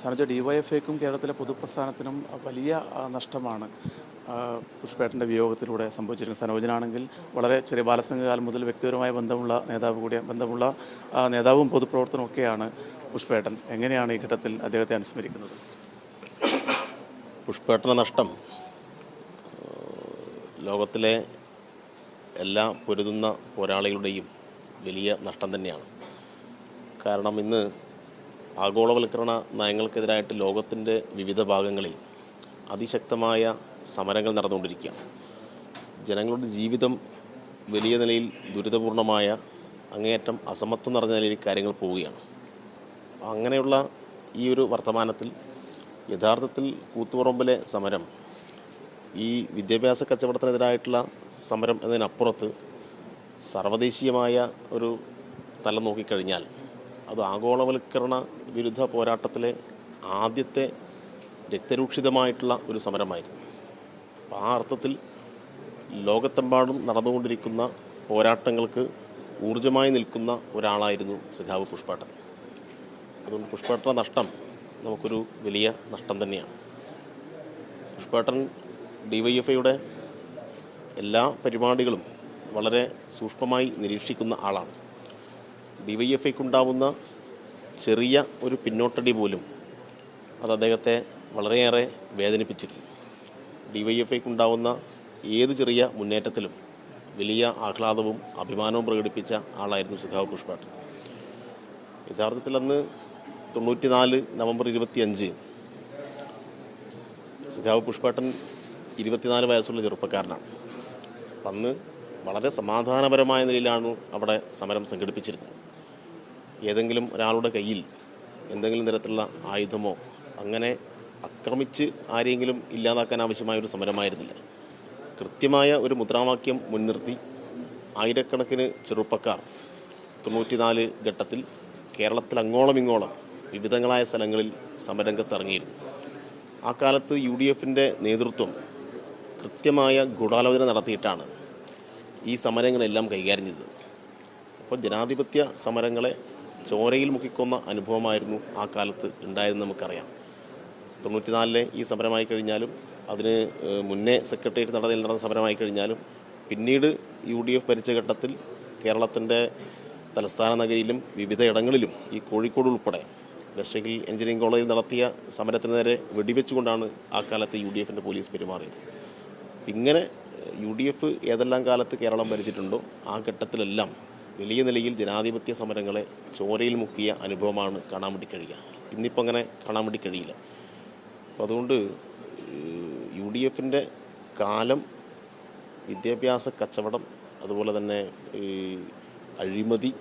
സനോജ, ഡിവൈഎഫ്ഐക്കും കേരളത്തിലെ പൊതുപ്രസ്ഥാനത്തിനും വലിയ നഷ്ടമാണ് പുഷ്പേട്ടൻ്റെ വിയോഗത്തിലൂടെ സംഭവിച്ചിരിക്കുന്നത്. സനോജിനാണെങ്കിൽ വളരെ ചെറിയ ബാലസംഘകാലം മുതൽ വ്യക്തിപരമായ ബന്ധമുള്ള നേതാവും പൊതുപ്രവർത്തനവും ഒക്കെയാണ് പുഷ്പേട്ടൻ. എങ്ങനെയാണ് ഈ ഘട്ടത്തിൽ അദ്ദേഹത്തെ അനുസ്മരിക്കുന്നത്? പുഷ്പേട്ടൻ്റെ നഷ്ടം ലോകത്തിലെ എല്ലാ പൊരുതുന്ന പോരാളികളുടെയും വലിയ നഷ്ടം തന്നെയാണ്. കാരണം ഇന്ന് ആഗോളവൽക്കരണ നയങ്ങൾക്കെതിരായിട്ട് ലോകത്തിൻ്റെ വിവിധ ഭാഗങ്ങളിൽ അതിശക്തമായ സമരങ്ങൾ നടന്നുകൊണ്ടിരിക്കുകയാണ്. ജനങ്ങളുടെ ജീവിതം വലിയ നിലയിൽ ദുരിതപൂർണമായ, അങ്ങേയറ്റം അസമത്വം നിറഞ്ഞ നിലയിൽ കാര്യങ്ങൾ പോവുകയാണ്. അങ്ങനെയുള്ള ഈ ഒരു വർത്തമാനത്തിൽ യഥാർത്ഥത്തിൽ കൂത്തുപറമ്പിലെ സമരം ഈ വിദ്യാഭ്യാസ കച്ചവടത്തിനെതിരായിട്ടുള്ള സമരം എന്നതിനപ്പുറത്ത് സർവ്വദേശീയമായ ഒരു തലം നോക്കിക്കഴിഞ്ഞാൽ അത് ആഗോളവൽക്കരണ വിരുദ്ധ പോരാട്ടത്തിലെ ആദ്യത്തെ രക്തരൂക്ഷിതമായിട്ടുള്ള ഒരു സമരമായിരുന്നു. അപ്പോൾ ആ അർത്ഥത്തിൽ ലോകത്തെമ്പാടും നടന്നുകൊണ്ടിരിക്കുന്ന പോരാട്ടങ്ങൾക്ക് ഊർജ്ജമായി നിൽക്കുന്ന ഒരാളായിരുന്നു സഖാവ് പുഷ്പേട്ടൻ. അതുകൊണ്ട് പുഷ്പേട്ടൻ്റെ നഷ്ടം നമുക്കൊരു വലിയ നഷ്ടം തന്നെയാണ്. പുഷ്പേട്ടൻ ഡിവൈഎഫ്ഐയുടെ എല്ലാ പരിപാടികളും വളരെ സൂക്ഷ്മമായി നിരീക്ഷിക്കുന്ന ആളാണ്. ഡിവൈഎഫ്ഐക്കുണ്ടാവുന്ന ചെറിയ ഒരു പിന്നോട്ടടി പോലും അത് അദ്ദേഹത്തെ വളരെയേറെ വേദനിപ്പിച്ചിരുന്നു. ഡിവൈഎഫ്ഐക്കുണ്ടാവുന്ന ഏത് ചെറിയ മുന്നേറ്റത്തിലും വലിയ ആഹ്ലാദവും അഭിമാനവും പ്രകടിപ്പിച്ച ആളായിരുന്നു സഖാവ് പുഷ്പേട്ടൻ. യഥാർത്ഥത്തിൽ അന്ന് 94 നവംബർ 25 സഖാവ് പുഷ്പേട്ടൻ 24 വയസ്സുള്ള ചെറുപ്പക്കാരനാണ്. അന്ന് വളരെ സമാധാനപരമായ നിലയിലാണ് അവിടെ സമരം സംഘടിപ്പിച്ചിരുന്നത്. ഏതെങ്കിലും ഒരാളുടെ കയ്യിൽ എന്തെങ്കിലും തരത്തിലുള്ള ആയുധമോ അങ്ങനെ ആക്രമിച്ച് ആരെങ്കിലും ഇല്ലാതാക്കാൻ ആവശ്യമായ ഒരു സമരമായിരുന്നില്ല. കൃത്യമായ ഒരു മുദ്രാവാക്യം മുൻനിർത്തി ആയിരക്കണക്കിന് ചെറുപ്പക്കാർ 94 ഘട്ടത്തിൽ കേരളത്തിൽ അങ്ങോളം ഇങ്ങോളം വിവിധങ്ങളായ സ്ഥലങ്ങളിൽ സമരരംഗത്തിറങ്ങിയിരുന്നു. ആ കാലത്ത് UDFൻ്റെ നേതൃത്വം കൃത്യമായ ഗൂഢാലോചന നടത്തിയിട്ടാണ് ഈ സമരങ്ങളെല്ലാം കൈകാര്യം ചെയ്തത്. അപ്പോൾ ജനാധിപത്യ സമരങ്ങളെ ചോരയിൽ മുക്കിക്കൊന്ന അനുഭവമായിരുന്നു ആ കാലത്ത് ഉണ്ടായിരുന്നത് നമുക്കറിയാം. 94 ഈ സമരമായി കഴിഞ്ഞാലും അതിന് മുന്നേ സെക്രട്ടേറിയറ്റ് നടന്ന സമരമായി കഴിഞ്ഞാലും പിന്നീട് UDF ഭരിച്ച ഘട്ടത്തിൽ കേരളത്തിൻ്റെ തലസ്ഥാന നഗരിയിലും വിവിധ ഇടങ്ങളിലും ഈ കോഴിക്കോട് ഉൾപ്പെടെ വെസ്റ്റ് ഹിൽ എഞ്ചിനീയറിംഗ് കോളേജിൽ നടത്തിയ സമരത്തിന് നേരെ വെടിവെച്ചുകൊണ്ടാണ് ആ കാലത്ത് UDFൻ്റെ പോലീസ് പെരുമാറിയത്. ഇങ്ങനെ UDF ഏതെല്ലാം കാലത്ത് കേരളം ഭരിച്ചിട്ടുണ്ടോ ആ ഘട്ടത്തിലെല്ലാം വലിയ നിലയിൽ ജനാധിപത്യ സമരങ്ങളെ ചോരയിൽ മുക്കിയ അനുഭവമാണ് കാണാൻ വേണ്ടി കഴിയുക. ഇന്നിപ്പോൾ അങ്ങനെ കാണാൻ വേണ്ടി കഴിയില്ല. അപ്പോൾ അതുകൊണ്ട് UDFൻ്റെ കാലം വിദ്യാഭ്യാസ കച്ചവടം, അതുപോലെ തന്നെ അഴിമതി,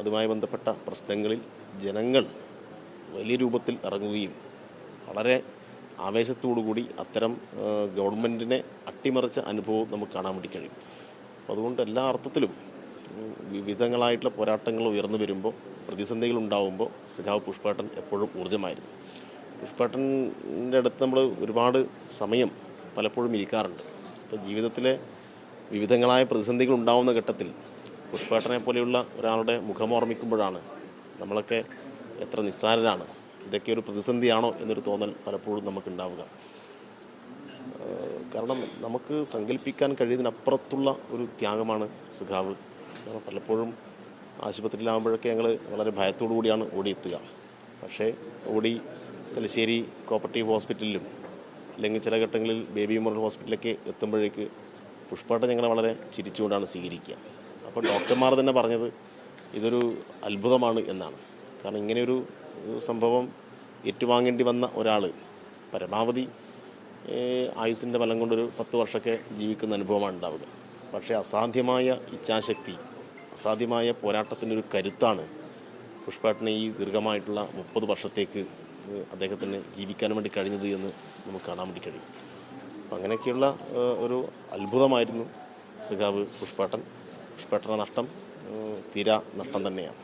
അതുമായി ബന്ധപ്പെട്ട പ്രശ്നങ്ങളിൽ ജനങ്ങൾ വലിയ രൂപത്തിൽ ഇറങ്ങുകയും വളരെ ആവേശത്തോടുകൂടി അത്തരം ഗവൺമെൻറ്റിനെ അട്ടിമറിച്ച അനുഭവം നമുക്ക് കാണാൻ വേണ്ടി കഴിയും. അപ്പോൾ അതുകൊണ്ട് എല്ലാ അർത്ഥത്തിലും വിവിധങ്ങളായിട്ടുള്ള പോരാട്ടങ്ങൾ ഉയർന്നു വരുമ്പോൾ, പ്രതിസന്ധികൾ ഉണ്ടാകുമ്പോൾ സഖാവ് പുഷ്പേട്ടൻ എപ്പോഴും ഊർജ്ജമായിരുന്നു. പുഷ്പേട്ടൻ്റെ അടുത്ത് നമ്മൾ ഒരുപാട് സമയം പലപ്പോഴും ഇരിക്കാറുണ്ട്. അപ്പോൾ ജീവിതത്തിലെ വിവിധങ്ങളായ പ്രതിസന്ധികൾ ഉണ്ടാകുന്ന ഘട്ടത്തിൽ പുഷ്പേട്ടനെ പോലെയുള്ള ഒരാളുടെ മുഖമോർമ്മിക്കുമ്പോഴാണ് നമ്മളൊക്കെ എത്ര നിസ്സാരരാണ്, ഇതൊക്കെ ഒരു പ്രതിസന്ധിയാണോ എന്നൊരു തോന്നൽ പലപ്പോഴും നമുക്കുണ്ടാവുക. കാരണം നമുക്ക് സങ്കല്പിക്കാൻ കഴിയുന്നതിനപ്പുറത്തുള്ള ഒരു ത്യാഗമാണ് സഖാവ്. കാരണം പലപ്പോഴും ആശുപത്രിയിലാകുമ്പോഴൊക്കെ ഞങ്ങൾ വളരെ ഭയത്തോടു കൂടിയാണ് ഓടിയെത്തുക. പക്ഷേ തലശ്ശേരി കോപ്പറേറ്റീവ് ഹോസ്പിറ്റലിലും അല്ലെങ്കിൽ ചില ഘട്ടങ്ങളിൽ ബേബി മെമ്മോറിയൽ ഹോസ്പിറ്റലിലൊക്കെ എത്തുമ്പോഴേക്ക് പുഷ്പേട്ടൻ ഞങ്ങളെ വളരെ ചിരിച്ചുകൊണ്ടാണ് സ്വീകരിക്കുക. അപ്പോൾ ഡോക്ടർമാർ തന്നെ പറഞ്ഞത് ഇതൊരു അത്ഭുതമാണ് എന്നാണ്. കാരണം ഇങ്ങനെയൊരു സംഭവം ഏറ്റുവാങ്ങേണ്ടി വന്ന ഒരാൾ പരമാവധി ആയുസ്സിൻ്റെ ബലം കൊണ്ടൊരു 10 വർഷമൊക്കെ ജീവിക്കുന്ന അനുഭവമാണ് ഉണ്ടാവുക. പക്ഷേ അസാധ്യമായ ഇച്ഛാശക്തി, അസാധ്യമായ പോരാട്ടത്തിൻ്റെ ഒരു കരുത്താണ് പുഷ്പേട്ടനെ ഈ ദീർഘമായിട്ടുള്ള 30 വർഷത്തേക്ക് അദ്ദേഹത്തിന് ജീവിക്കാൻ വേണ്ടി കഴിഞ്ഞത് എന്ന് നമുക്ക് കാണാൻ വേണ്ടി കഴിയും. അപ്പം അങ്ങനെയൊക്കെയുള്ള ഒരു അത്ഭുതമായിരുന്നു സഖാവ് പുഷ്പേട്ടൻ. പുഷ്പേട്ടൻ്റെ നഷ്ടം തീരാ നഷ്ടം തന്നെയാണ്.